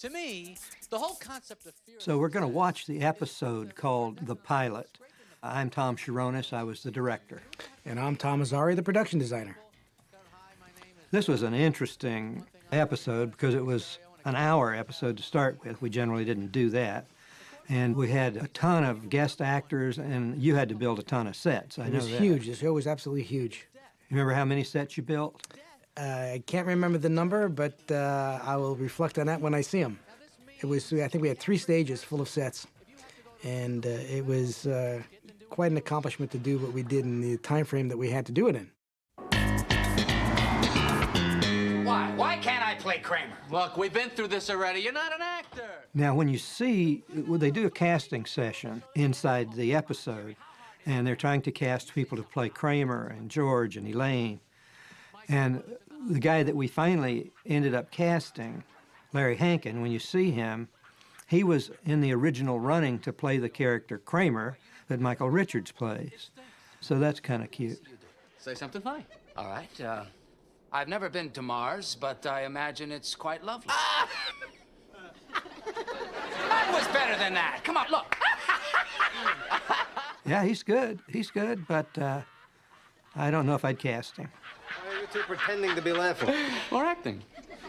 To me, the whole concept of fear... So we're going to watch the episode called The Pilot. I'm Tom Sharonis. I was the director. And I'm Tom Azari, the production designer. This was an interesting episode because it was an hour episode to start with. We generally didn't do that. And we had a ton of guest actors, and you had to build a ton of sets. It was huge. The show was absolutely huge. You remember how many sets you built? I can't remember the number, but I will reflect on that when I see them. It was, I think we had 3 stages full of sets. And it was quite an accomplishment to do what we did in the time frame that we had to do it in. Why? Why can't I play Kramer? Look, we've been through this already. You're not an actor. Now, when you see, well, they do a casting session inside the episode, and they're trying to cast people to play Kramer and George and Elaine. And the guy that we finally ended up casting, Larry Hankin, when you see him, he was in the original running to play the character Kramer that Michael Richards plays. So that's kind of cute. Say something funny. All right. I've never been to Mars, but I imagine it's quite lovely. That was better than that. Come on, look. Yeah, he's good. He's good, but I don't know if I'd cast him. Why are you two pretending to be laughing? Or acting.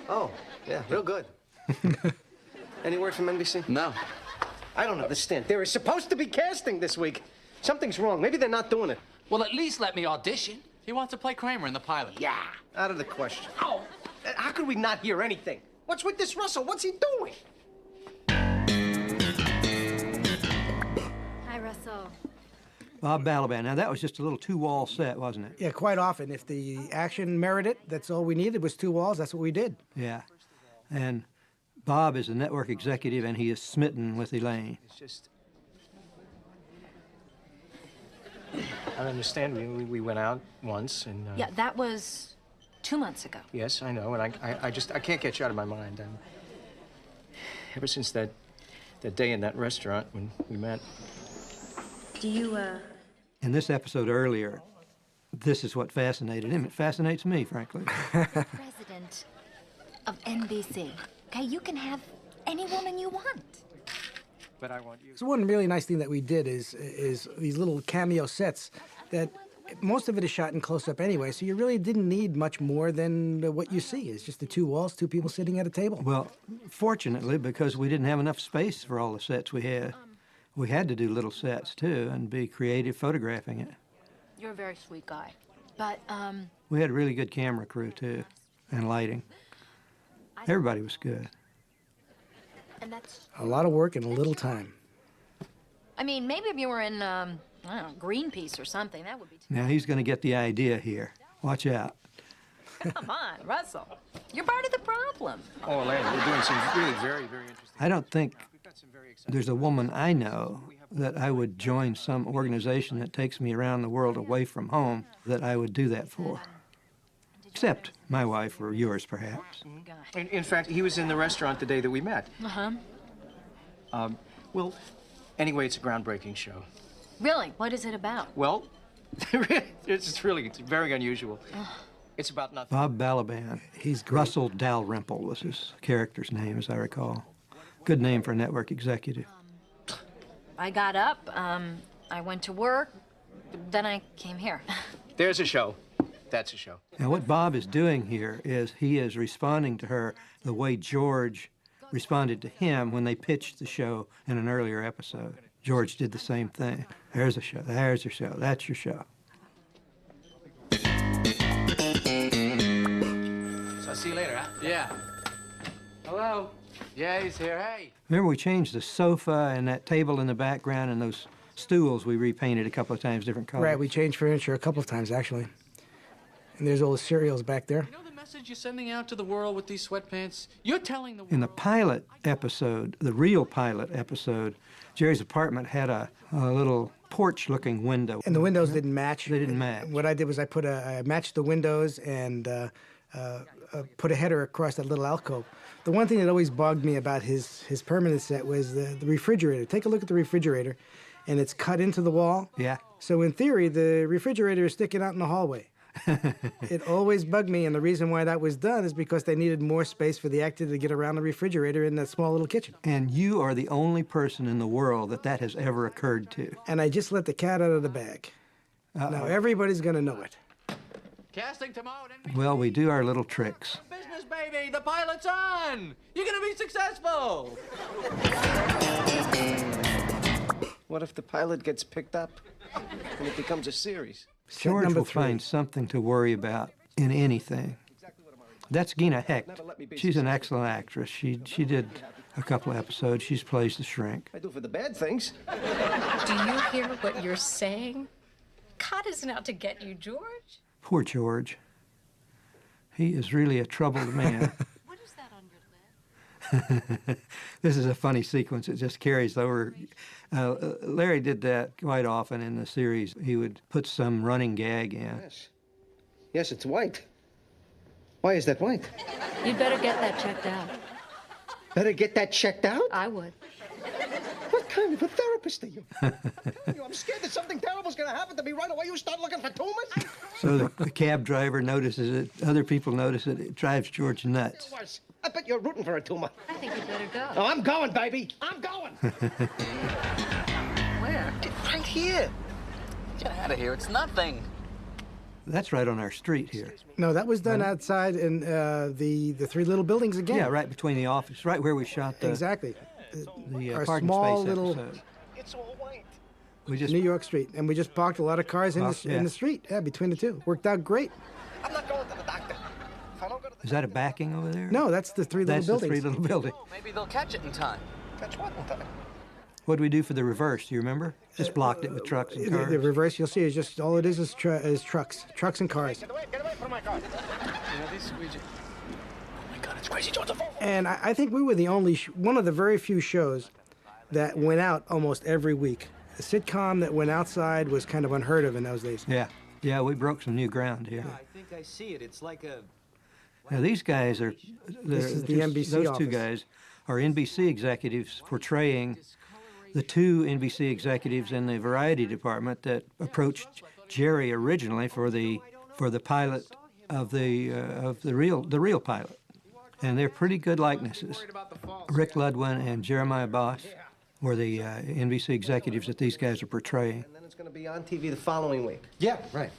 Oh, yeah, real good. Any word from NBC? No. I don't understand. There is supposed to be casting this week. Something's wrong. Maybe they're not doing it. Well, at least let me audition. He wants to play Kramer in the pilot. Yeah. Out of the question. Oh. How could we not hear anything? What's with this Russell? What's he doing? Hi, Russell. Bob Balaban. Now, that was just a little 2-wall set, wasn't it? Yeah, quite often. If the action merited it, that's all we needed was 2 walls. That's what we did. Yeah. And Bob is a network executive, and he is smitten with Elaine. It's just... I understand. We went out once, and... Yeah, that was 2 months ago. Yes, I know, and I can't get you out of my mind. Ever since that day in that restaurant when we met. Do you, In this episode earlier, this is what fascinated him. It fascinates me, frankly. president of NBC. Okay, you can have any woman you want. But I want you... So one really nice thing that we did is these little cameo sets that most of it is shot in close-up anyway, so you really didn't need much more than what you see. It's just the 2 walls, 2 people sitting at a table. Well, fortunately, because we didn't have enough space for all the sets we had to do little sets, too, and be creative photographing it. You're a very sweet guy. But, We had a really good camera crew, too, and lighting. Everybody was good. and that's... A lot of work in a little time. I mean, maybe if you were in, I don't know, Greenpeace or something, that would be... Now, he's going to get the idea here. Watch out. Come on, Russell. You're part of the problem. Oh, Elaine, we're doing some really very, very interesting... I don't think there's a woman I know that I would join some organization that takes me around the world away from home that I would do that for. Except my wife or yours, perhaps. In fact, he was in the restaurant the day that we met. Uh-huh. Well, anyway, it's a groundbreaking show. Really? What is it about? Well, it's very unusual. It's about nothing. Bob Balaban. He's great. Russell Dalrymple was his character's name, as I recall. Good name for a network executive. I got up, I went to work, then I came here. There's a show. That's a show. Now, what Bob is doing here is he is responding to her the way George responded to him when they pitched the show in an earlier episode. George did the same thing. There's a show, there's your show, that's your show. So I'll see you later, huh? Yeah. Hello? Yeah, he's here. Hey. Remember, we changed the sofa and that table in the background and those stools we repainted a couple of times, different colors. Right, we changed furniture a couple of times, actually. And there's all the cereals back there. You know the message you're sending out to the world with these sweatpants? You're telling the world... In the pilot episode, the real pilot episode, Jerry's apartment had a little porch-looking window. And the windows didn't match. They didn't match. What I did was I matched the windows and put a header across that little alcove. The one thing that always bugged me about his permanent set was the refrigerator. Take a look at the refrigerator, and it's cut into the wall. Yeah. So in theory, the refrigerator is sticking out in the hallway. It always bugged me, and the reason why that was done is because they needed more space for the actor to get around the refrigerator in that small little kitchen. And you are the only person in the world that has ever occurred to. And I just let the cat out of the bag. Now everybody's going to know it. Casting tomorrow at NBC. Well, we do our little tricks. Business, baby. The pilot's on. You're gonna be successful. What if the pilot gets picked up and it becomes a series? George number will 3. find something to worry about in anything. That's Gina Hecht. She's an excellent actress. She did a couple of episodes. She plays the shrink. I do for the bad things. Do you hear what you're saying? God isn't out to get you, George. Poor George. He is really a troubled man. What is that on your lip? This is a funny sequence. It just carries over. Larry did that quite often in the series. He would put some running gag in. Yes. Yes, it's white. Why is that white? You'd better get that checked out. Better get that checked out? I would. What kind of a therapist are you? I'm telling you, I'm scared that something terrible's gonna happen to me right away. You start looking for tumors? So the cab driver notices it. Other people notice it. It drives George nuts. Worse. I bet you're rooting for a tumor. I think you'd better go. Oh, I'm going, baby. I'm going. Where? Right here. Get out of here. It's nothing. That's right on our street here. No, that was done outside in the 3 little buildings again. Yeah, right between the office, right where we shot the, Exactly. the Our parking small space little episode. It's all white. We just New York Street. And we just parked a lot of cars in, Parked, the, yeah. in the street. Yeah, between the two. Worked out great. I'm not going to the doctor. If I don't go to the Is that a backing over there? No, that's the 3 little That's the buildings. 3 little buildings. Maybe they'll catch it in time. That's what in time. What did we do for the reverse? Do you remember? Just blocked it with trucks and cars. The reverse, you'll see, is just all it is trucks. Trucks and cars. Get away from my car. You know, these squeegee. Oh my God, it's crazy. George, the phone. And I think we were the only, one of the very few shows that went out almost every week. A sitcom that went outside was kind of unheard of in those days. Yeah, yeah, we broke some new ground here. I think I see it. It's like a... Now these guys are, This is the NBC those two office. guys are NBC executives portraying the 2 NBC executives in the variety department that approached Jerry originally for the pilot of the real pilot, and they're pretty good likenesses. Rick Ludwin and Jeremiah Boss were the NBC executives that these guys are portraying. And then it's going to be on TV the following week. Yeah, right.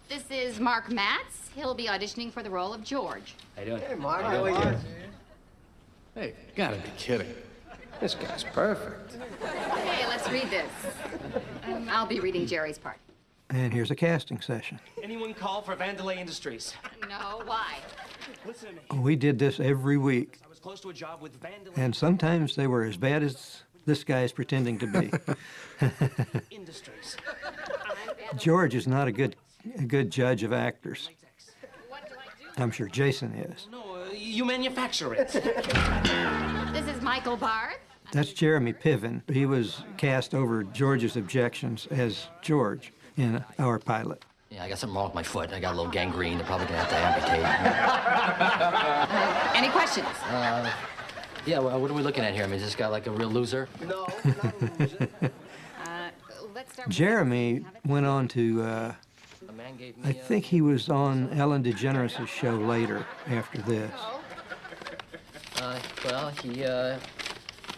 This is Mark Matz. He'll be auditioning for the role of George. How you doing? Hey, Mark, how are you? Hey, gotta be kidding. This guy's perfect. Okay, let's read this. I'll be reading Jerry's part. And here's a casting session. Anyone call for Vandalay Industries? No, why? Listen to me. We did this every week, I was close to a job with Vandalay and sometimes they were as bad as this guy's pretending to be. Industries. George is not a good judge of actors. I'm sure Jason is. No, you manufacture it. This is Michael Barth. That's Jeremy Piven. He was cast over George's objections as George in our pilot. Yeah, I got something wrong with my foot. I got a little gangrene. They're probably gonna have to amputate. Any questions? Yeah, well, what are we looking at here? I mean, is this guy like a real loser? No, not a loser. Let's start with Jeremy went on to, A man gave me. I think he was on Ellen DeGeneres' show later after this. Well,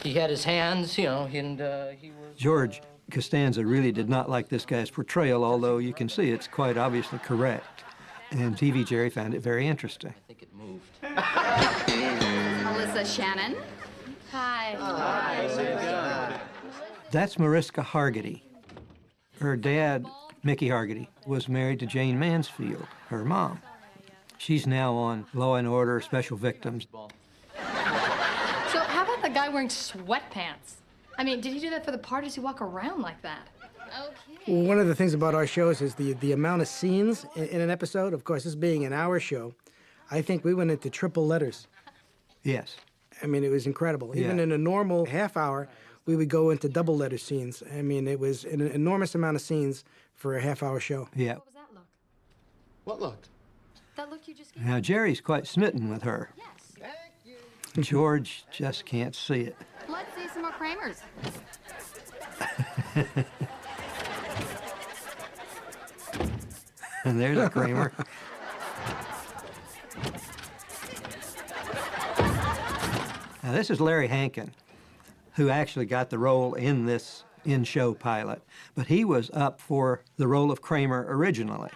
he had his hands, you know, and he was. George Costanza really did not like this guy's portrayal, although you can see it's quite obviously correct. And TV Jerry found it very interesting. I think it moved. Melissa Shannon. Hi. That's Mariska Hargitay. Her dad, Mickey Hargitay, was married to Jane Mansfield, her mom. She's now on Law and Order, Special Victims. So how about the guy wearing sweatpants? I mean, did he do that for the part? Does he walk around like that? Okay. Well, one of the things about our shows is the amount of scenes in an episode. Of course, this being an hour show, I think we went into triple letters. Yes. I mean, it was incredible. Even Yeah. in a normal half hour, we would go into double letter scenes. I mean, it was an enormous amount of scenes for a half hour show. Yeah. What was that look? What look? That look you just gave? Now, Jerry's quite smitten with her. Yes. George just can't see it. Let's see some more Kramers. And there's a Kramer. Now, this is Larry Hankin, who actually got the role in this in-show pilot, but he was up for the role of Kramer originally.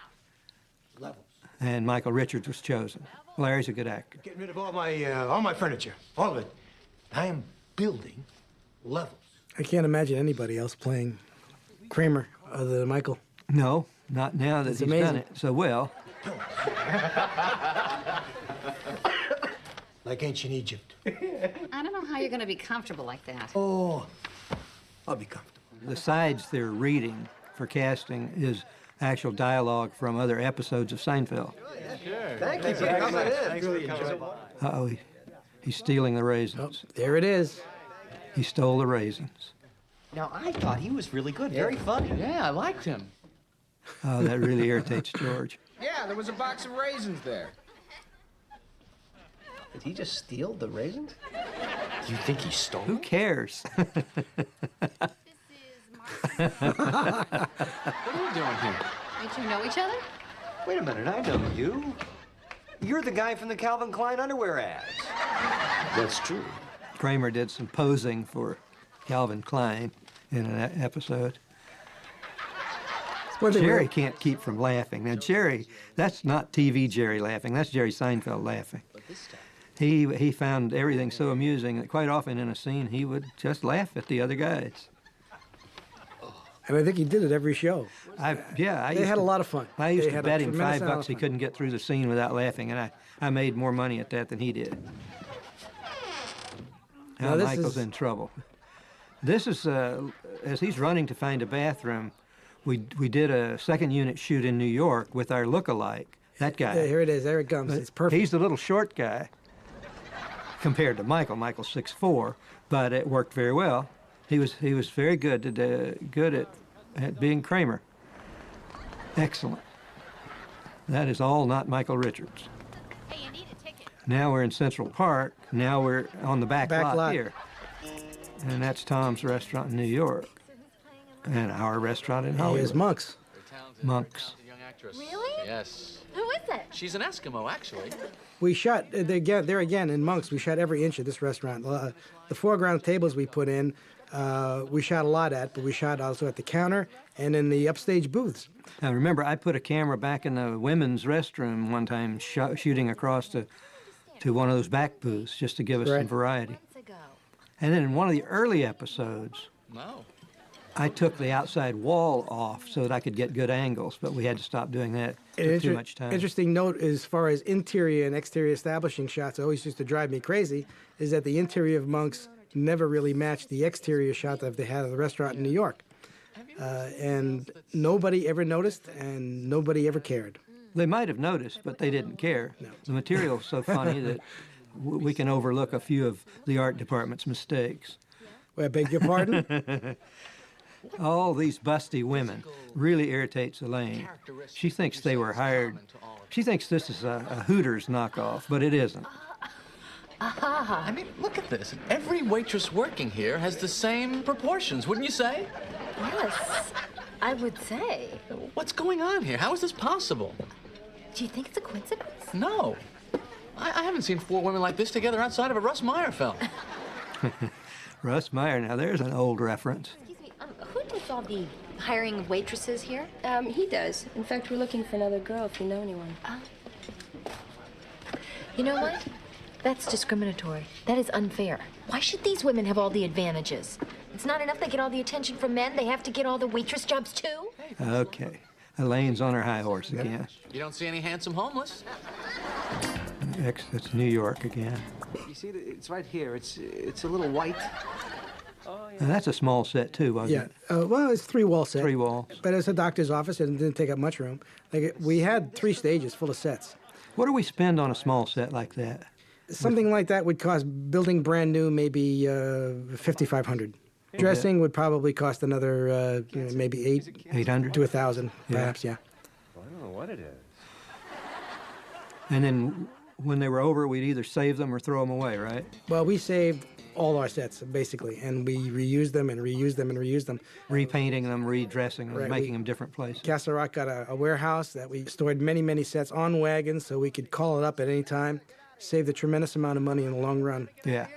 And Michael Richards was chosen. Larry's a good actor. Getting rid of all my furniture, all of it. I am building levels. I can't imagine anybody else playing Kramer other than Michael. No, not now that It's he's amazing. done it so well. Like ancient Egypt. I don't know how you're going to be comfortable like that. Oh, I'll be comfortable. The sides they're reading for casting is actual dialogue from other episodes of Seinfeld. Thank you for coming in. Uh-oh, he's stealing the raisins. Oh, there it is. He stole the raisins. Now, I thought he was really good, very funny. Yeah, I liked him. Oh, that really irritates George. Yeah, there was a box of raisins there. Did he just steal the raisins? You think he stole Who them? cares? What are you doing here? Don't you know each other? Wait a minute, I know you. You're the guy from the Calvin Klein underwear ads. That's true. Kramer did some posing for Calvin Klein in an episode. Well, they Jerry were- can't keep from laughing. Now, Jerry, that's not TV Jerry laughing. That's Jerry Seinfeld laughing. He found everything so amusing that quite often in a scene he would just laugh at the other guys. And I think he did it every show. I They used had to- a lot of fun. I used They to had a bet him tremendous amount $5 of he fun. couldn't get through the scene without laughing, and I made more money at that than he did. Now, Now this Michael's is- in trouble. This is as he's running to find a bathroom. We did a second unit shoot in New York with our look-alike. That guy. Yeah, here it is. There it comes. But It's perfect. He's the little short guy compared to Michael. Michael's 6'4", but it worked very well. He was very good at being Kramer. Excellent. That is all not Michael Richards. Hey, you need a ticket. Now we're in Central Park. Now we're on the back lot lot. here. And that's Tom's restaurant in New York. And our restaurant in Hollywood. Here's Monks. Monks. Young actress. Really? Yes. Who is it? She's an Eskimo, actually. We shot there again in Monks. We shot every inch of this restaurant. The foreground tables we put in, we shot a lot at, but we shot also at the counter and in the upstage booths. Now remember, I put a camera back in the women's restroom one time, shooting across to one of those back booths just to give us some Right. variety. Months ago. And then in one of the early episodes, No. I took the outside wall off so that I could get good angles, but we had to stop doing that. It took too much time. Interesting note as far as interior and exterior establishing shots, always used to drive me crazy, is that the interior of Monks never really matched the exterior shot that they had of the restaurant in New York. And nobody ever noticed, and nobody ever cared. They might have noticed, but they didn't care. The material's so funny that we can overlook a few of the art department's mistakes. Well, I beg your pardon? All these busty women really irritates Elaine. She thinks they were hired. She thinks this is a Hooters knockoff, but it isn't. I mean, look at this. Every waitress working here has the same proportions, wouldn't you say? Yes, I would say. What's going on here? How is this possible? Do you think it's a coincidence? No. I haven't seen four women like this together outside of a Russ Meyer film. Russ Meyer, now there's an old reference. Excuse me, who does all the hiring of waitresses here? He does. In fact, we're looking for another girl if you know anyone. You know what? That's discriminatory. That is unfair. Why should these women have all the advantages? It's not enough they get all the attention from men. They have to get all the waitress jobs, too? Okay. Elaine's on her high horse again. You don't see any handsome homeless. It's New York again. You see, it's right here. It's a little white. Now, that's a small set, too, wasn't Yeah. it? Well, it's 3-wall set. 3 walls. But it's a doctor's office and it didn't take up much room. Like, we had 3 stages full of sets. What do we spend on a small set like that? Something like that would cost, building brand new, maybe $5,500. Dressing would probably cost another, maybe 800 to 1,000, perhaps, yeah. I don't know what it is. And then when they were over, we'd either save them or throw them away, right? Well, we saved all our sets, basically, and we reused them and reused them and reused them. Repainting them, redressing them, Right, making them different places. Castle Rock got a warehouse that we stored many, many sets on wagons so we could call it up at any time. Saved a tremendous amount of money in the long run. Yeah.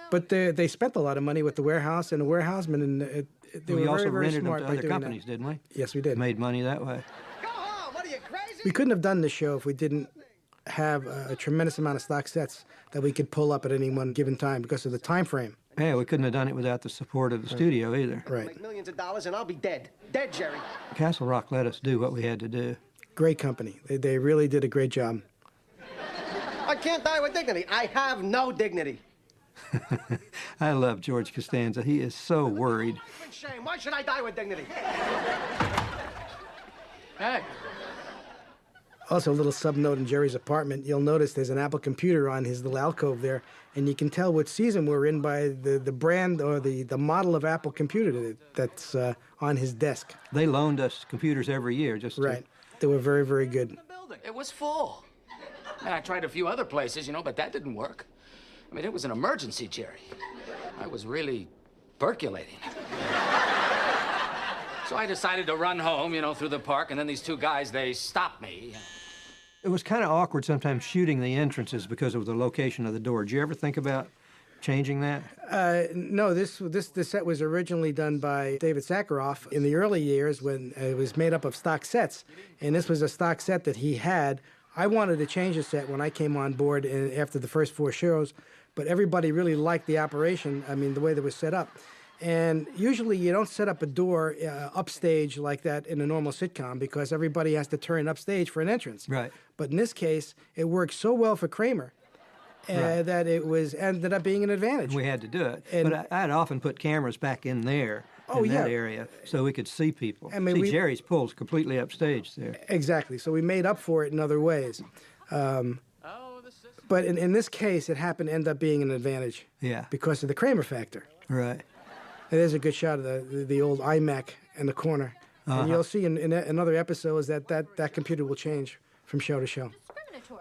But they spent a lot of money with the warehouse and the warehousemen, and they We were also very, very rented them smart to by other doing companies, that. didn't we? Yes, we did. Made money that way. We couldn't have done this show if we didn't have a tremendous amount of stock sets that we could pull up at any one given time because of the time frame. Yeah, we couldn't have done it without the support of the studio either. Right. Make millions of dollars and I'll be dead. Dead, Jerry. Castle Rock let us do what we had to do. Great company. They really did a great job. I can't die with dignity. I have no dignity. I love George Costanza. He is so worried. Shame. Why should I die with dignity? Hey. Also, a little sub-note in Jerry's apartment. You'll notice there's an Apple computer on his little alcove there, and you can tell what season we're in by the brand or the model of Apple computer that's on his desk. They loaned us computers every year just Right. They were very, very good. It was full. And I tried a few other places, but that didn't work. I mean, it was an emergency, Jerry. I was really percolating. So I decided to run home, through the park, and then these two guys, they stopped me. It was kind of awkward sometimes shooting the entrances because of the location of the door. Did you ever think about changing that? No, this set was originally done by David Sakharov in the early years when it was made up of stock sets, and this was a stock set that he had. I wanted to change the set when I came on board after the first 4 shows, but everybody really liked the operation, the way that it was set up. And usually you don't set up a door upstage like that in a normal sitcom because everybody has to turn upstage for an entrance. Right. But in this case, it worked so well for Kramer that it ended up being an advantage. We had to do it. And- but I'd often put cameras back in there, Oh, in that yeah. area, so we could see people. I mean, Jerry's pool's completely upstage there. Exactly. So we made up for it in other ways. But in this case, it happened to end up being an advantage. Yeah. Because of the Kramer factor. Right. And there's a good shot of the old iMac in the corner. And you'll see in other episodes that computer will change from show to show.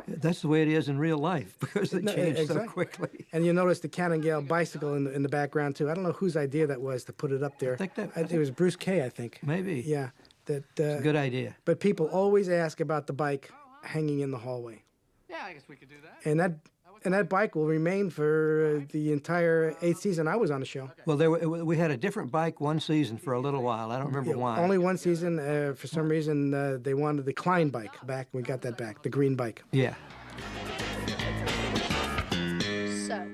That's the way it is in real life because they change so exactly. quickly. And you'll notice the Cannondale bicycle in the background, too. I don't know whose idea that was to put it up there. I think it was Bruce Kay, I think. Maybe. Yeah. It's a good idea. But people always ask about the bike hanging in the hallway. Yeah, I guess we could do that. And that bike will remain for the entire 8th season I was on the show. Well, we had a different bike one season for a little while. I don't remember why. Only one season. For some reason, they wanted the Klein bike back. We got that back, the green bike. Yeah. So,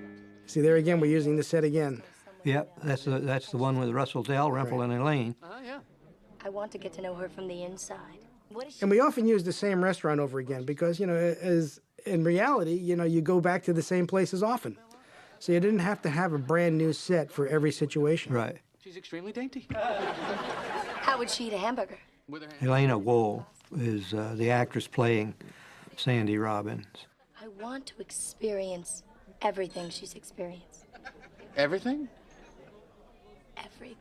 See, there again, we're using the set again. Yep, that's the one with Russell Dalrymple and Elaine. Yeah. I want to get to know her from the inside. What is she? And we often use the same restaurant over again because, as in reality, you go back to the same places often. So you didn't have to have a brand new set for every situation. Right. She's extremely dainty. How would she eat a hamburger? Elena Wool is the actress playing Sandy Robbins. I want to experience everything she's experienced. Everything? Everything.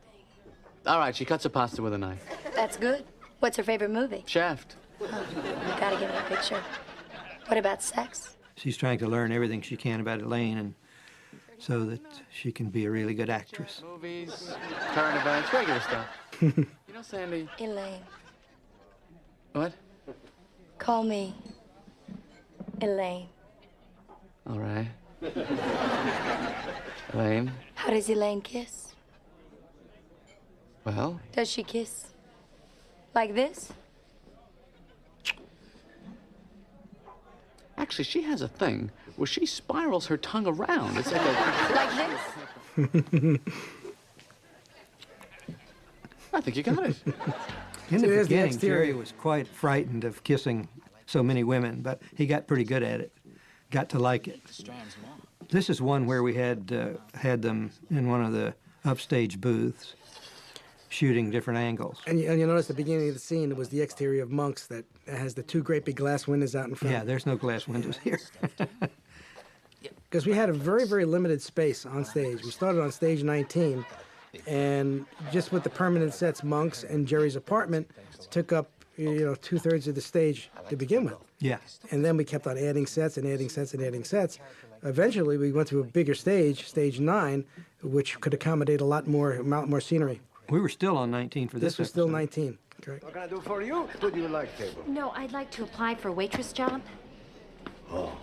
All right, she cuts a pasta with a knife. That's good. What's her favorite movie? Shaft. Oh, you gotta give me a picture. What about sex? She's trying to learn everything she can about Elaine and so that she can be a really good actress. Movies, current events, regular stuff. You know, Sandy. Elaine. What? Call me Elaine. All right. Elaine. How does Elaine kiss? Well, Does she kiss like this? actually, she has a thing where she spirals her tongue around. It's like a... Like this? I think you got it. In the there's the beginning, exterior. Jerry was quite frightened of kissing so many women, but he got pretty good at it, got to like it. This is one where we had them in one of the upstage booths, shooting different angles. And you notice the beginning of the scene, it was the exterior of Monk's that has the 2 great big glass windows out in front. Yeah, there's no glass windows here. Because we had a very, very limited space on stage. We started on stage 19, and just with the permanent sets, Monk's and Jerry's apartment took up, 2/3 of the stage to begin with. Yeah. And then we kept on adding sets and adding sets and adding sets. Eventually, we went to a bigger stage, stage 9, which could accommodate a lot more scenery. We were still on 19 for this. This was still 19. Correct. What can I do for you? Would you like table? No, I'd like to apply for a waitress job. Oh.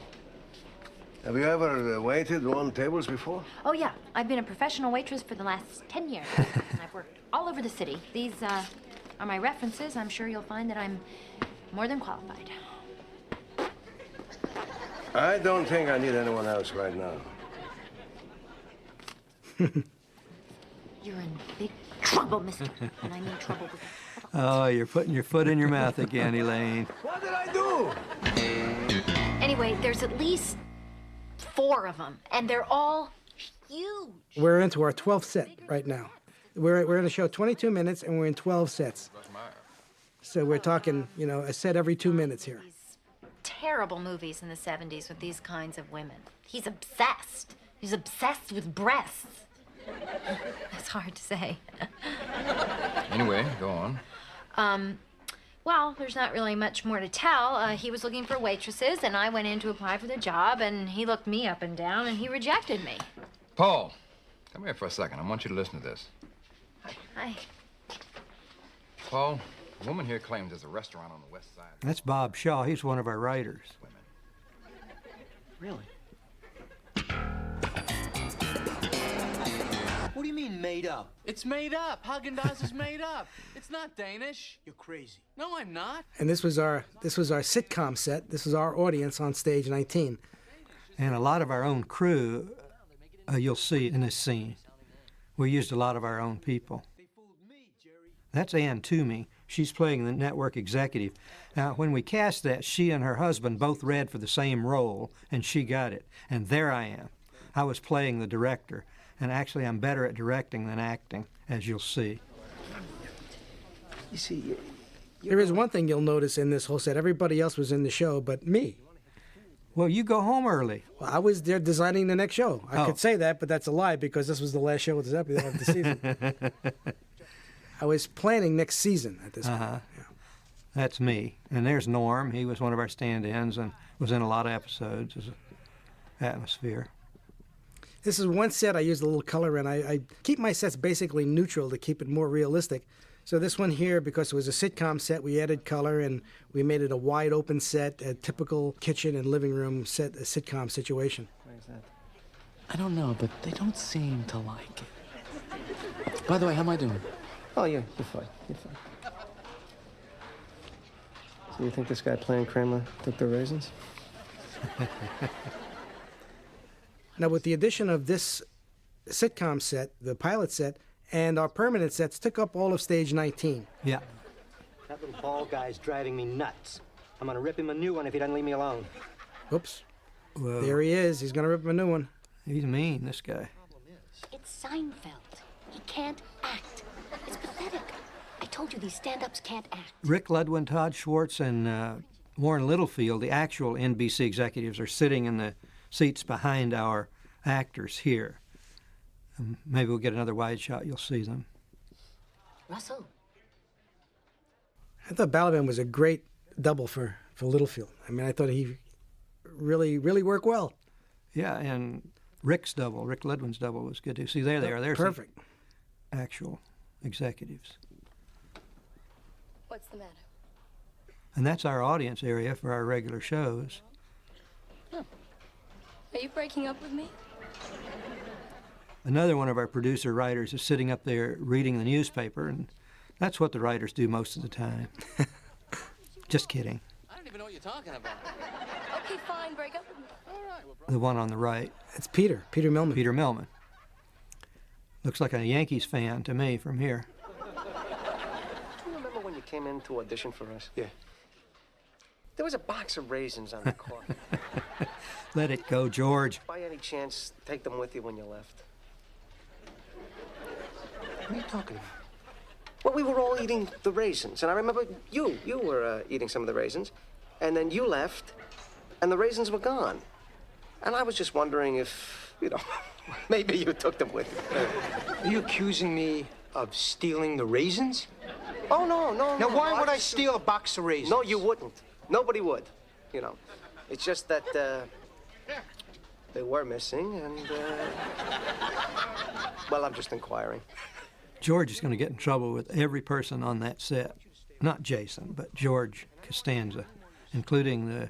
Have you ever waited on tables before? Oh, yeah. I've been a professional waitress for the last 10 years. And I've worked all over the city. These are my references. I'm sure you'll find that I'm more than qualified. I don't think I need anyone else right now. You're in big trouble, mister. And I mean trouble with you. Oh, you're putting your foot in your mouth again, Elaine. What did I do? Anyway, there's at least 4 of them, and they're all huge. We're into our 12th set right now. We're in the show 22 minutes, and we're in 12 sets. So we're talking, a set every 2 minutes here. Terrible movies in the 70s with these kinds of women. He's obsessed. He's obsessed with breasts. That's hard to say. Anyway, go on. Well, there's not really much more to tell. He was looking for waitresses, and I went in to apply for the job, and he looked me up and down, and he rejected me. Paul, come here for a second. I want you to listen to this. Hi. Paul, a woman here claims there's a restaurant on the west side. That's Bob Shaw. He's one of our writers. Really? What do you mean made up? It's made up. Haagen-Dazs is made up. It's not Danish. You're crazy. No, I'm not. And this was our sitcom set. This was our audience on stage 19. And a lot of our own crew, you'll see in this scene. We used a lot of our own people. That's Ann Toomey. She's playing the network executive. Now, when we cast that, she and her husband both read for the same role, and she got it. And there I am. I was playing the director. And actually, I'm better at directing than acting, as you'll see. You see, There is one thing you'll notice in this whole set. Everybody else was in the show but me. Well, you go home early. Well, I was there designing the next show. I could say that, but that's a lie because this was the last show of the season. I was planning next season at this point. Yeah. That's me. And there's Norm. He was one of our stand-ins and was in a lot of episodes as an atmosphere. This is one set I used a little color in. I keep my sets basically neutral to keep it more realistic. So this one here, because it was a sitcom set, we added color and we made it a wide open set, a typical kitchen and living room set, a sitcom situation. Why is that? I don't know, but they don't seem to like it. By the way, how am I doing? Oh, yeah, you're fine. You're fine. So you think this guy playing Kramer took the raisins? Now, with the addition of this sitcom set, the pilot set, and our permanent sets took up all of stage 19. Yeah. That little bald guy's driving me nuts. I'm gonna rip him a new one if he doesn't leave me alone. Oops. Whoa. There he is. He's gonna rip him a new one. He's mean, this guy. It's Seinfeld. He can't act. It's pathetic. I told you these stand-ups can't act. Rick Ludwin, Todd Schwartz, and Warren Littlefield, the actual NBC executives, are sitting in the seats behind our actors here. Maybe we'll get another wide shot. You'll see them. Russell. I thought Balaban was a great double for Littlefield. I mean, I thought he really worked well. Yeah, and Rick Ludwin's double was good too. See, there they are. There's perfect. The actual executives. What's the matter? And that's our audience area for our regular shows. Huh. Are you breaking up with me? Another one of our producer writers is sitting up there reading the newspaper, and that's what the writers do most of the time. Just kidding. I don't even know what you're talking about. Okay, fine, break up with me. All right. The one on the right. It's Peter Millman. Peter Millman. Looks like a Yankees fan to me from here. Do you remember when you came in to audition for us? Yeah. There was a box of raisins on the court. Let it go, George. By any chance, take them with you when you left? What are you talking about? Well, we were all eating the raisins, and I remember you were eating some of the raisins, and then you left, and the raisins were gone. And I was just wondering if, maybe you took them with you. Are you accusing me of stealing the raisins? Oh, no, no, Now, no. why no, would I just- steal a box of raisins? No, you wouldn't. Nobody would, you know. It's just that, they were missing, and, well, I'm just inquiring. George is going to get in trouble with every person on that set. Not Jason, but George Costanza, including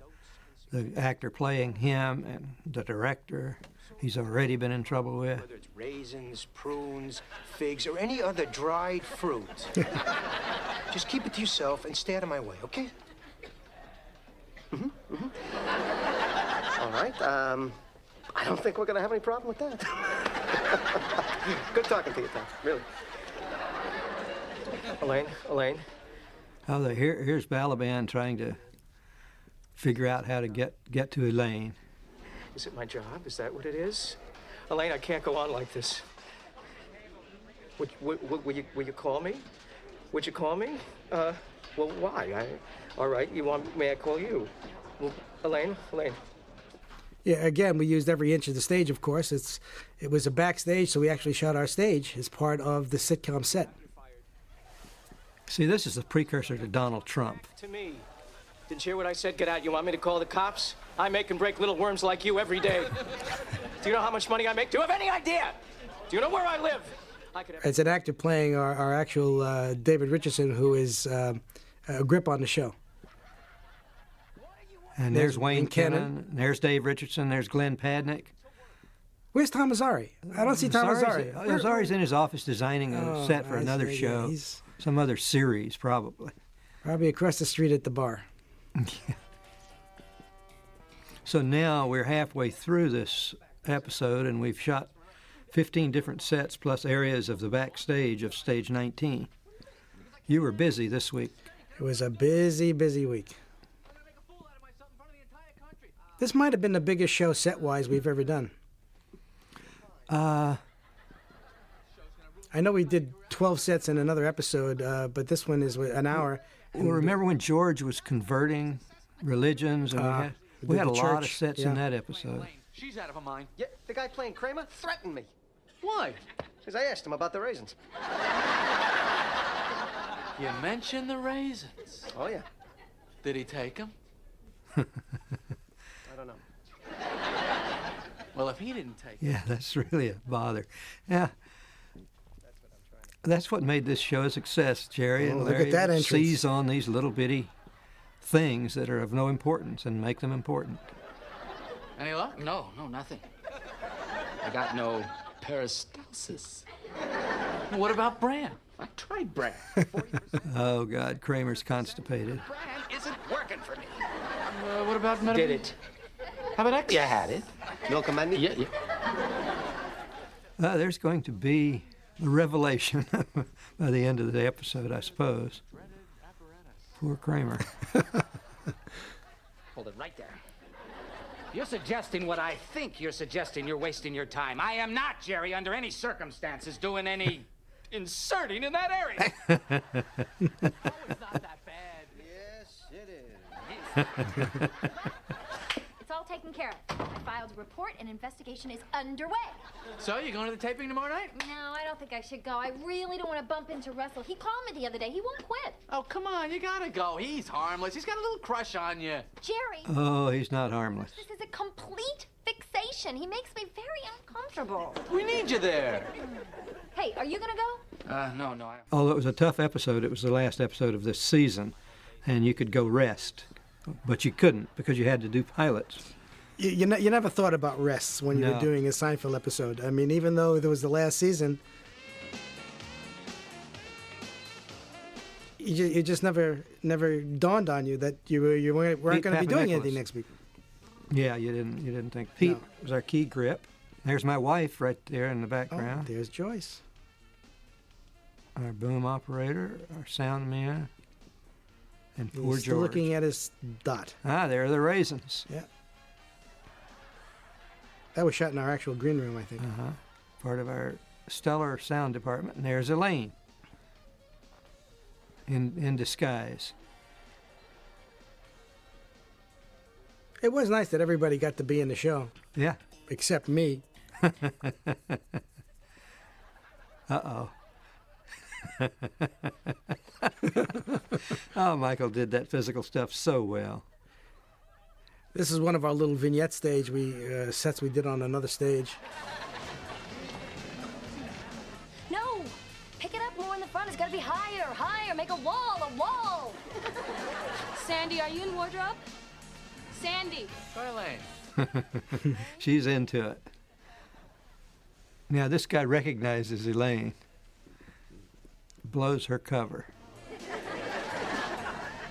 the actor playing him and the director. He's already been in trouble with. Whether it's raisins, prunes, figs, or any other dried fruit. Just keep it to yourself and stay out of my way, okay? All right, I don't think we're gonna have any problem with that. Good talking to you, Tom, really. Elaine. Oh, here's Balaban trying to figure out how to get to Elaine. Is it my job? Is that what it is? Elaine, I can't go on like this. Will you call me? Would you call me? Well, why? All right, may I call you? Well, Elaine. Yeah, again, we used every inch of the stage, of course. It was a backstage, so we actually shot our stage as part of the sitcom set. See, this is the precursor to Donald Trump. To me. Didn't you hear what I said? Get out. You want me to call the cops? I make and break little worms like you every day. Do you know how much money I make? Do you have any idea? Do you know where I live? It's an actor playing our actual David Richardson, who is a grip on the show. And there's Wayne Kennan, there's Dave Richardson, there's Glenn Padnick. Where's Tom Mazzari? I don't see Tom Mazzari. Mazzari's in his office designing a set for another show. Some other series, probably. Probably across the street at the bar. So now we're halfway through this episode, and we've shot 15 different sets plus areas of the backstage of stage 19. You were busy this week. It was a busy week. This might have been the biggest show set-wise we've ever done. I know we did 12 sets in another episode, but this one is an hour. Well, remember when George was converting religions, and we had a lot of sets in that episode. She's out of her mind. Yeah, the guy playing Kramer threatened me. Why? Because I asked him about the raisins. You mentioned the raisins. Oh, yeah. Did he take them? I don't know. Well, if he didn't take them... Yeah, that's really a bother. Yeah. That's what made this show a success, Jerry. Oh, and look Larry at that entrance. seize on these little bitty things that are of no importance and make them important. Any luck? No, nothing. I got no peristalsis. What about Bran? I tried Bran. Oh, God, Kramer's constipated. Bran isn't working for me. What about Metamucil? Did it? How about X? You had it. Milk and money? Yeah. There's going to be a revelation by the end of the episode, I suppose. Poor Kramer. Hold it right there. You're suggesting what I think you're suggesting. You're wasting your time. I am not, Jerry, under any circumstances, doing any inserting in that area. Oh, it's not that bad. Yes, it is. It's all taken care of. I filed a report and investigation is underway. So, you going to the taping tomorrow night? No, I don't think I should go. I really don't want to bump into Russell. He called me the other day. He won't quit. Oh, come on, you gotta go. He's harmless. He's got a little crush on you. Jerry. Oh, he's not harmless. This is a complete fixation. He makes me very uncomfortable. We need you there. Hey, are you gonna go? No. Although it was a tough episode, it was the last episode of this season, and you could go rest. But you couldn't because you had to do pilots. You never thought about rests when you were doing a Seinfeld episode. I mean, even though it was the last season, you just never dawned on you that you weren't going to be doing anything next week. Yeah, you didn't think. Pete was our key grip. There's my wife right there in the background. Oh, there's Joyce. Our boom operator, our sound man, and poor He's still George. looking at his dot. Ah, there are the raisins. Yeah. That was shot in our actual green room, I think. Part of our stellar sound department. And there's Elaine in disguise. It was nice that everybody got to be in the show. Yeah. Except me. Uh-oh. Oh, Michael did that physical stuff so well. This is one of our little vignette stage sets we did on another stage. No! Pick it up more in the front. It's got to be higher, higher. Make a wall, a wall. Sandy, are you in wardrobe? Sandy. Elaine. She's into it. Now, this guy recognizes Elaine. Blows her cover.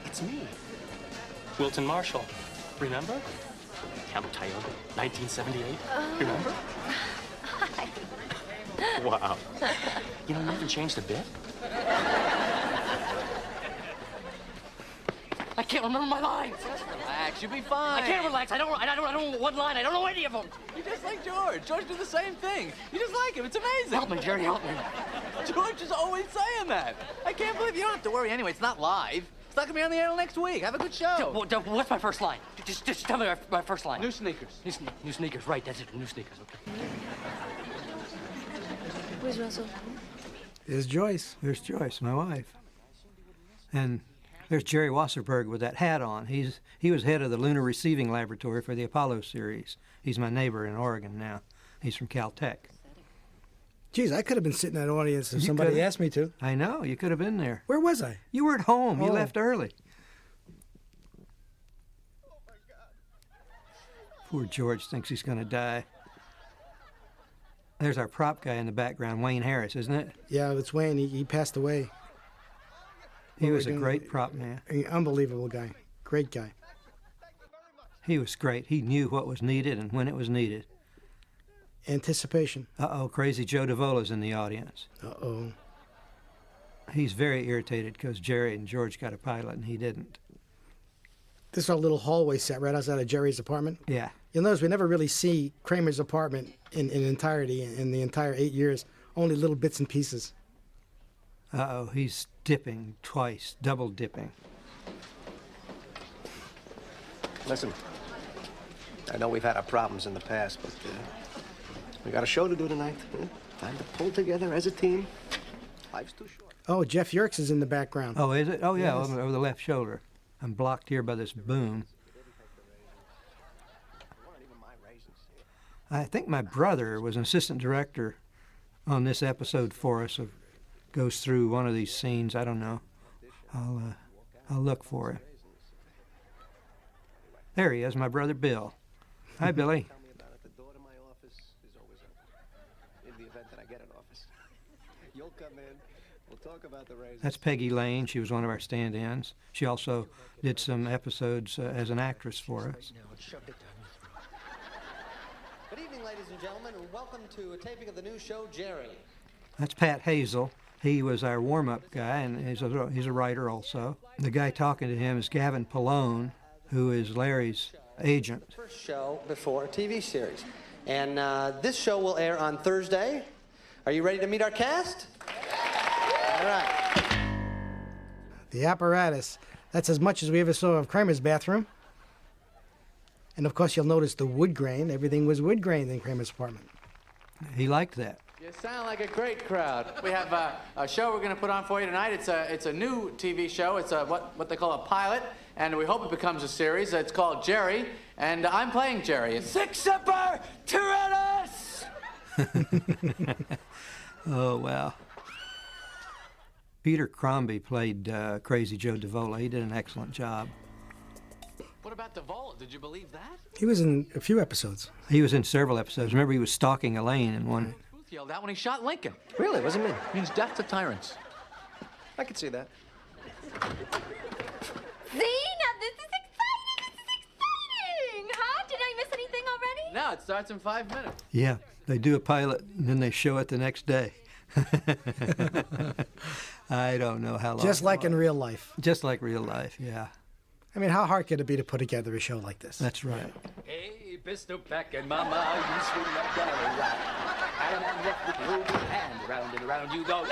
It's me, Wilton Marshall. Remember? Camp Tioga, 1978. Remember? Hi. Wow. You know, you haven't changed a bit. I can't remember my lines. Just relax, you'll be fine. I can't relax. I don't know one line. I don't know any of them. You're just like George. George did the same thing. You just like him. It's amazing. Help me, Jerry. Help me. George is always saying that. I can't believe you don't have to worry anyway. It's not live. It's not gonna be on the air next week. Have a good show. What's my first line? Just tell me my first line. New sneakers. New sneakers. Right. That's it. New sneakers. Okay. Where's Russell? There's Joyce. There's Joyce, my wife. And there's Jerry Wasserberg with that hat on. He was head of the Lunar Receiving Laboratory for the Apollo series. He's my neighbor in Oregon now. He's from Caltech. Geez, I could have been sitting in that audience if somebody asked me to. I know, you could have been there. Where was I? You were at home. You Oh. left early. Poor George thinks he's going to die. There's our prop guy in the background, Wayne Harris, isn't it? Yeah, it's Wayne. He passed away. He was a great prop man. Unbelievable guy. Great guy. He was great. He knew what was needed and when it was needed. Anticipation. Uh-oh, Crazy Joe DeVola's in the audience. Uh-oh. He's very irritated because Jerry and George got a pilot and he didn't. This is our little hallway set right outside of Jerry's apartment. Yeah. You'll notice we never really see Kramer's apartment in entirety in the entire 8 years. Only little bits and pieces. Uh-oh, he's dipping twice, double dipping. Listen, I know we've had our problems in the past, but we got a show to do tonight. Time to pull together as a team. Life's too short. Oh, Jeff Yerkes is in the background. Oh, is it? Oh, yeah, Yes. over the left shoulder. I'm blocked here by this boom. I think my brother was an assistant director on this episode for us. Goes through one of these scenes. I don't know. I'll look for him. There he is, my brother Bill. Hi, Billy. Tell me about it. The door to my office is always open. In the event that I get an office. You'll come in. We'll talk about the raises. That's Peggy Lane. She was one of our stand-ins. She also did some episodes as an actress for us. Good evening, ladies and gentlemen, and welcome to a taping of the new show, Jerry. That's Pat Hazel. He was our warm-up guy, and he's a writer also. The guy talking to him is Gavin Pallone, who is Larry's agent. First show before a TV series. And this show will air on Thursday. Are you ready to meet our cast? All right. The apparatus. That's as much as we ever saw of Kramer's bathroom. And of course, you'll notice the wood grain. Everything was wood grain in Kramer's apartment. He liked that. You sound like a great crowd. We have a show we're going to put on for you tonight. It's a new TV show. It's what they call a pilot, and we hope it becomes a series. It's called Jerry, and I'm playing Jerry. Six-Upper Tyrannus! Oh, wow. Peter Crombie played Crazy Joe DeVola. He did an excellent job. What about DeVola? Did you believe that? He was in a few episodes. He was in several episodes. Remember, he was stalking Elaine in one. Booth yelled out when he shot Lincoln. Really? It wasn't me. Means death to tyrants. I could see that. See? Now this is exciting! This is exciting! Huh? Did I miss anything already? No, it starts in 5 minutes. Yeah, they do a pilot, and then they show it the next day. I don't know how long. Just like in real life. Just like real life, yeah. I mean, how hard could it be to put together a show like this? That's right. Hey, pistol packing mama, you swing that galley right. I am on left with Ruby, and around and around you go.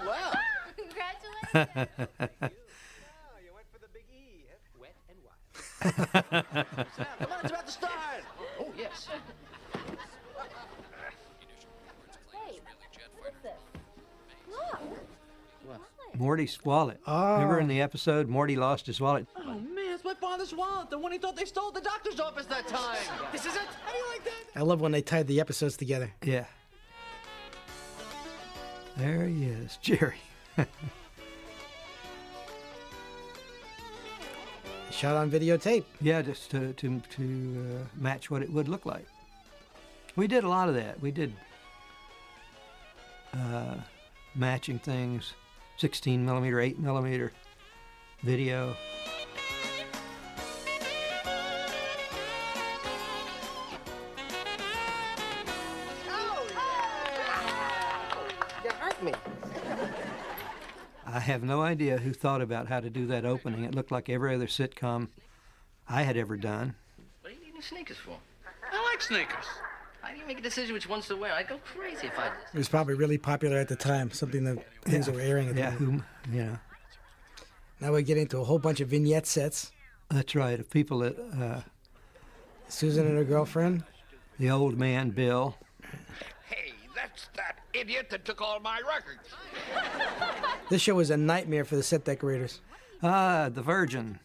Well. Congratulations. You went for the big E. Wet and wild. Come on, it's about to start. Oh, yes. Hey, what's this? Look. Morty's wallet. Oh. Remember in the episode, Morty lost his wallet? Oh, man, it's my father's wallet. The one he thought they stole at the doctor's office that time. This is it. How do you like that? I love when they tied the episodes together. Yeah. There he is, Jerry. Shot on videotape. Yeah, just to match what it would look like. We did a lot of that. We did matching things, 16 millimeter, 8 millimeter video. You hurt me. I have no idea who thought about how to do that opening. It looked like every other sitcom I had ever done. What are you needing sneakers for? I like sneakers. How do you make a decision which ones to wear? I'd go crazy if I did. It was probably really popular at the time, something that things that were airing at the time. Yeah. Now we're getting to a whole bunch of vignette sets. That's right. Of people that... Susan and her girlfriend. The old man, Bill. Hey, that's that idiot that took all my records. This show was a nightmare for the set decorators. The Virgin.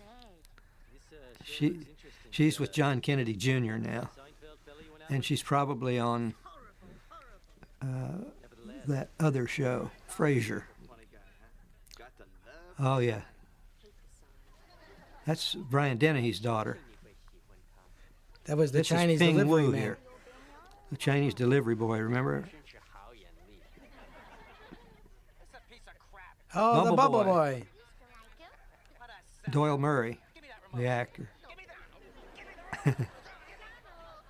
She's with John Kennedy Jr. now. And she's probably on that other show, Frasier. Oh, yeah. That's Brian Dennehy's daughter. That was the This Chinese is Ping delivery Wu man. here. The Chinese delivery boy, remember? Oh, the Bubble Boy. Doyle Murray, the actor.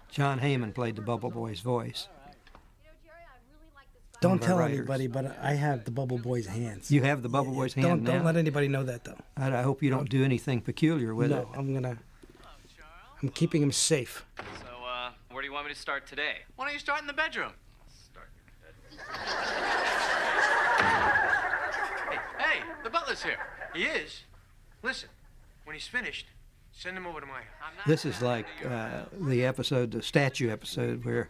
John Heyman played the Bubble Boy's voice. Don't One of our tell writers. anybody, but I have the Bubble Boy's hands. You have the Bubble Boy's hand now? Don't let anybody know that, though. I hope you don't do anything peculiar with it. No, I'm keeping him safe. So, where do you want me to start today? Why don't you start in the bedroom? Hey, the butler's here. He is? Listen, when he's finished, send him over to my house. This is like the statue episode where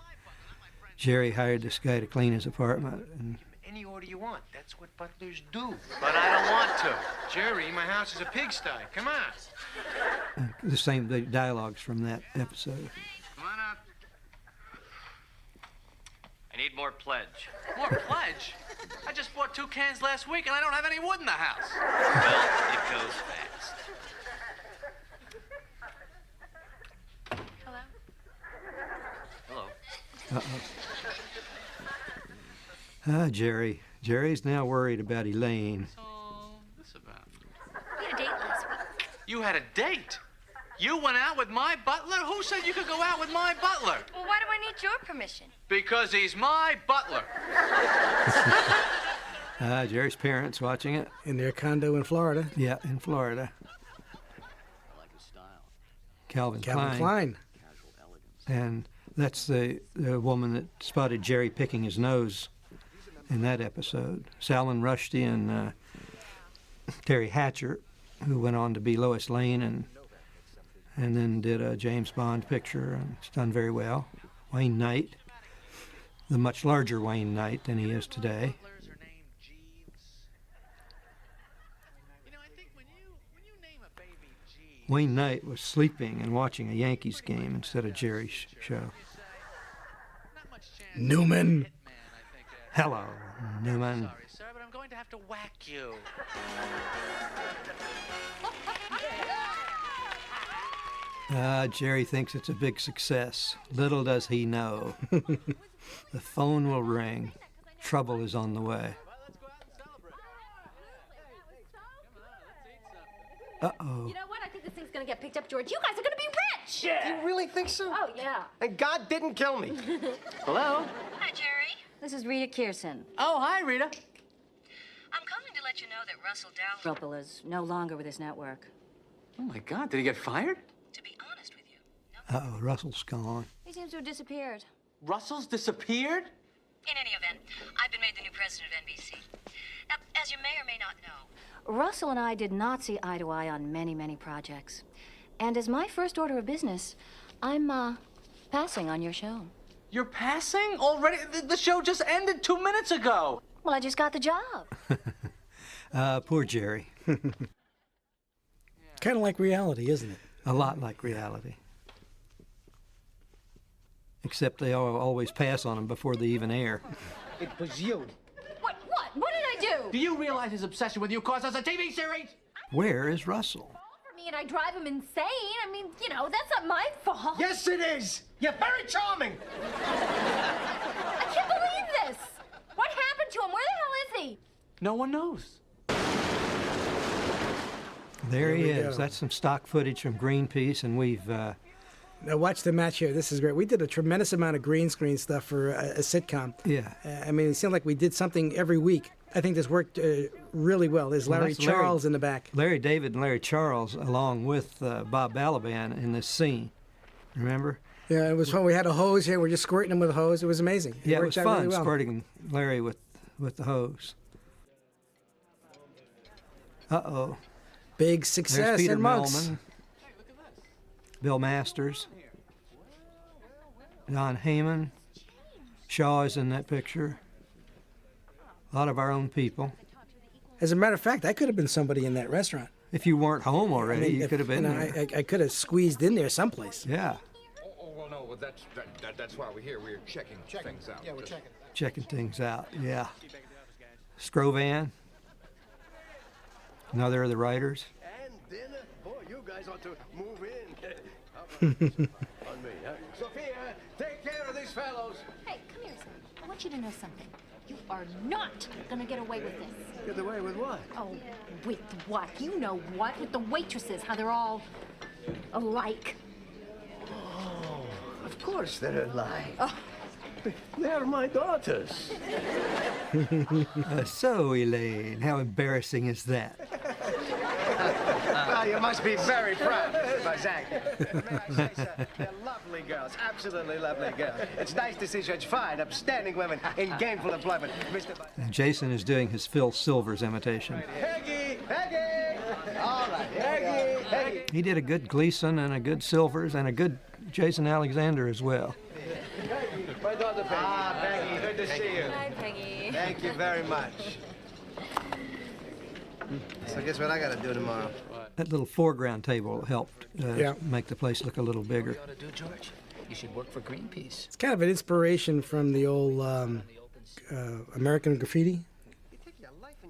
Jerry hired this guy to clean his apartment. And Any order you want. That's what butlers do. But I don't want to. Jerry, my house is a pigsty. Come on. the dialogues from that episode. Come on up. I need more pledge. More pledge? I just bought 2 cans last week and I don't have any wood in the house. Well, it goes fast. Hello. Uh-oh. Jerry. Jerry's now worried about Elaine. What's this about? We had a date last week. You had a date? You went out with my butler? Who said you could go out with my butler? Well, why do I need your permission? Because he's my butler. Jerry's parents watching it. In their condo in Florida. Yeah, in Florida. Calvin Klein. And that's the woman that spotted Jerry picking his nose in that episode. Salman Rushdie and Terry Hatcher, who went on to be Lois Lane and then did a James Bond picture, and it's done very well. Wayne Knight, the much larger Wayne Knight than he is today. Wayne Knight was sleeping and watching a Yankees game instead of Jerry's show. Newman. Hello, Newman. Sorry, sir, but I'm going to have to whack you. Jerry thinks it's a big success. Little does he know. The phone will ring. Trouble is on the way. Uh-oh. You know what? I think this thing's gonna get picked up, George. You guys are gonna be rich! Yeah. You really think so? Oh, yeah. And God didn't kill me. Hello? Hi, Jerry. This is Rita Kearson. Oh, hi, Rita. I'm calling to let you know that Russell Dalrymple is no longer with his network. Oh, my God. Did he get fired? To be honest with you. Uh-oh, Russell's gone. He seems to have disappeared. Russell's disappeared? In any event, I've been made the new president of NBC. Now, as you may or may not know, Russell and I did not see eye to eye on many, many projects. And as my first order of business, I'm passing on your show. You're passing? Already? The show just ended 2 minutes ago. Well, I just got the job. Poor Jerry. Kind of like reality, isn't it? A lot like reality. Except they always pass on him before they even air. It was you. What? What did I do? Do you realize his obsession with you caused us a TV series? Where is Russell? For me, and I drive him insane. I mean, you know, that's not my fault. Yes, it is. You're very charming. I can't believe this. What happened to him? Where the hell is he? No one knows. There he we is. go. That's some stock footage from Greenpeace, and we've... Now watch the match here. This is great. We did a tremendous amount of green screen stuff for a sitcom. Yeah. I mean, it seemed like we did something every week. I think this worked really well. There's Larry that's Charles in the back. Larry David and Larry Charles, along with Bob Balaban in this scene. Remember? Yeah, it was fun. We had a hose here. We're just squirting him with a hose. It was amazing. Yeah, it worked was out fun really well. squirting Larry with the hose. Uh-oh. Big There's success Peter in monks. Melman, Bill Masters, Don Heyman, Shaw is in that picture. A lot of our own people. As a matter of fact, I could have been somebody in that restaurant. If you weren't home already, you could have been there. I could have squeezed in there someplace. Yeah, Oh, well, no, well, that's why we're here. We're checking things out. Yeah, we're checking. checking things out. Yeah. Scrovan. Another of the writers. And dinner? Boy, you guys ought to move in. On me, huh? Sophia, take care of these fellows. Hey, come here, son. I want you to know something. You are not gonna get away with this. Get away with what? Oh, with what? You know what? With the waitresses, how they're all alike. Oh, of course they're alike. Oh. They're my daughters. So, Elaine, how embarrassing is that? Well, you must be very proud, Mr. Bazak. May I say, sir, they're lovely girls, absolutely lovely girls. It's nice to see such fine, upstanding women in gainful employment. Mr. Bazak. And Jason is doing his Phil Silvers imitation. Peggy! Peggy! All right, Peggy! Peggy! He did a good Gleason and a good Silvers and a good Jason Alexander as well. My daughter Peggy. Ah, Peggy, good to see you. Hi, Peggy. Thank you very much. So guess what I gotta do tomorrow? That little foreground table helped make the place look a little bigger. What you ought to do, George? You should work for Greenpeace. It's kind of an inspiration from the old American Graffiti.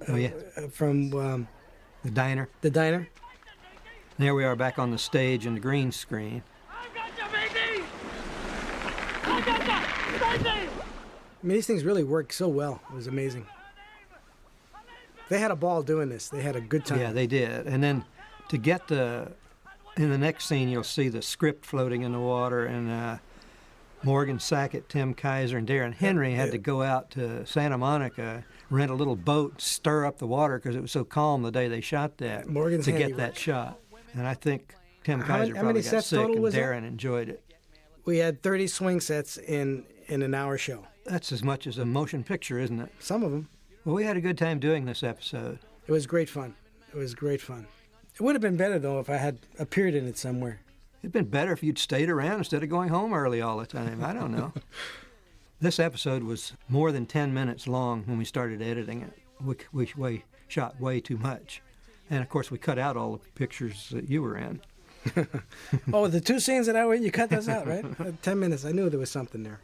Oh, yeah. From The diner. the diner. There we are back on the stage in the green screen. I mean, these things really work so well. It was amazing. They had a ball doing this. They had a good time. Yeah, they did. And then to get in the next scene, you'll see the script floating in the water, and Morgan Sackett, Tim Kaiser, and Darren Henry had to go out to Santa Monica, rent a little boat, stir up the water because it was so calm the day they shot that Morgan's to handy get that work. shot. And I think Tim How Kaiser many probably got sets sick, total and was there? Darren enjoyed it. We had 30 swing sets in an hour show. That's as much as a motion picture, isn't it? Some of them. Well, we had a good time doing this episode. It was great fun. It was great fun. It would have been better, though, if I had appeared in it somewhere. It'd been better if you'd stayed around instead of going home early all the time. I don't know. This episode was more than 10 minutes long when we started editing it. We shot way too much. And, of course, we cut out all the pictures that you were in. Oh, the two scenes that I were in, you cut those out, right? 10 minutes. I knew there was something there.